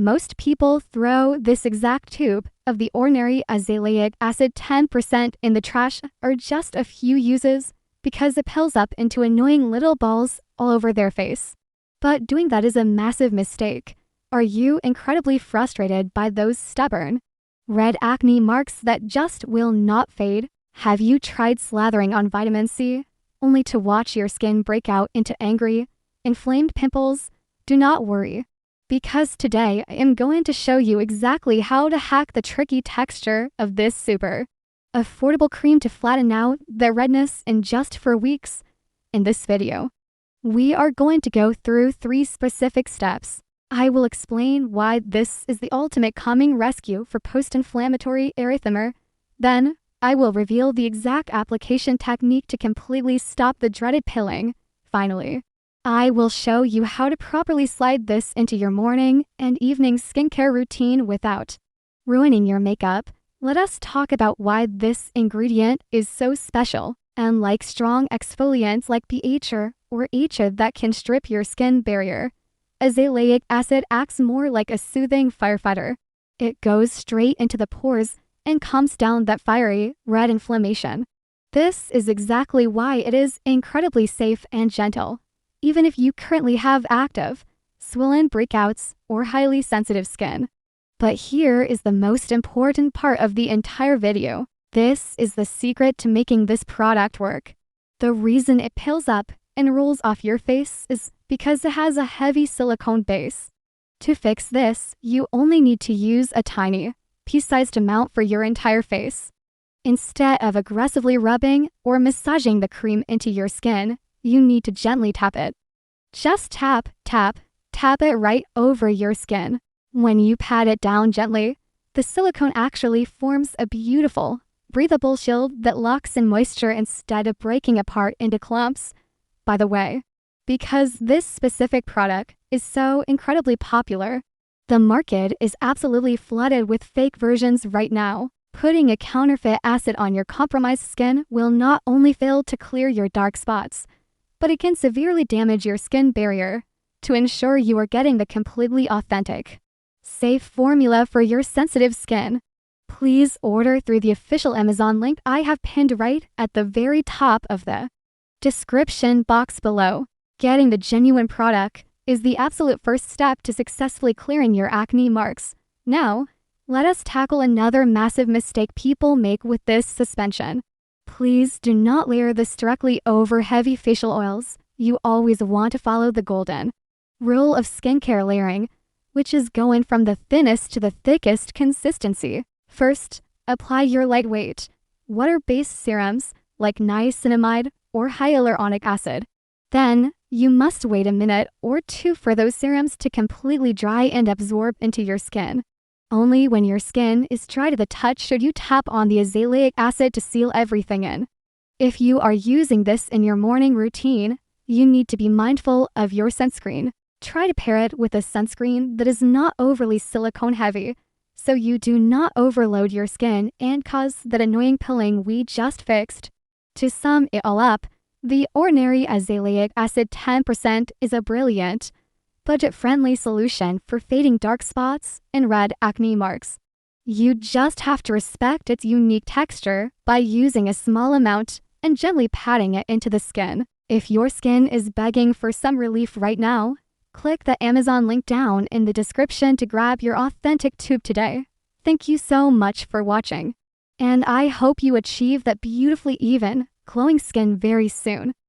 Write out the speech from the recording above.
Most people throw this exact tube of the Ordinary Azelaic Acid 10% in the trash or just a few uses because it pills up into annoying little balls all over their face. But doing that is a massive mistake. Are you incredibly frustrated by those stubborn, red acne marks that just will not fade? Have you tried slathering on vitamin C, only to watch your skin break out into angry, inflamed pimples? Do not worry, because today I am going to show you exactly how to hack the tricky texture of this super affordable cream to flatten out the redness in just 4 weeks. In this video, we are going to go through 3 specific steps. I will explain why this is the ultimate calming rescue for post-inflammatory erythema. Then, I will reveal the exact application technique to completely stop the dreaded pilling. Finally, I will show you how to properly slide this into your morning and evening skincare routine without ruining your makeup. Let us talk about why this ingredient is so special. And like strong exfoliants like pea-sized or acid that can strip your skin barrier, azelaic acid acts more like a soothing firefighter. It goes straight into the pores and calms down that fiery, red inflammation. This is exactly why it is incredibly safe and gentle, even if you currently have active, swollen breakouts or highly sensitive skin. But here is the most important part of the entire video. This is the secret to making this product work. The reason it pills up and rolls off your face is because it has a heavy silicone base. To fix this, you only need to use a tiny, pea-sized amount for your entire face. Instead of aggressively rubbing or massaging the cream into your skin, you need to gently tap it. Just tap, tap, tap it right over your skin. When you pat it down gently, the silicone actually forms a beautiful, breathable shield that locks in moisture instead of breaking apart into clumps. By the way, because this specific product is so incredibly popular, the market is absolutely flooded with fake versions right now. Putting a counterfeit acid on your compromised skin will not only fail to clear your dark spots, but it can severely damage your skin barrier. To ensure you are getting the completely authentic, safe formula for your sensitive skin, please order through the official Amazon link I have pinned right at the very top of the description box below. Getting the genuine product is the absolute first step to successfully clearing your acne marks. Now, let us tackle another massive mistake people make with this suspension. Please do not layer this directly over heavy facial oils. You always want to follow the golden rule of skincare layering, which is going from the thinnest to the thickest consistency. First, apply your lightweight, water-based serums like niacinamide or hyaluronic acid. Then, you must wait a minute or 2 for those serums to completely dry and absorb into your skin. Only when your skin is dry to the touch should you tap on the azelaic acid to seal everything in. If you are using this in your morning routine, you need to be mindful of your sunscreen. Try to pair it with a sunscreen that is not overly silicone heavy, so you do not overload your skin and cause that annoying pilling we just fixed. To sum it all up, the Ordinary Azelaic Acid 10% is a brilliant, budget-friendly solution for fading dark spots and red acne marks. You just have to respect its unique texture by using a small amount and gently patting it into the skin. If your skin is begging for some relief right now, click the Amazon link down in the description to grab your authentic tube today. Thank you so much for watching, and I hope you achieve that beautifully even, glowing skin very soon.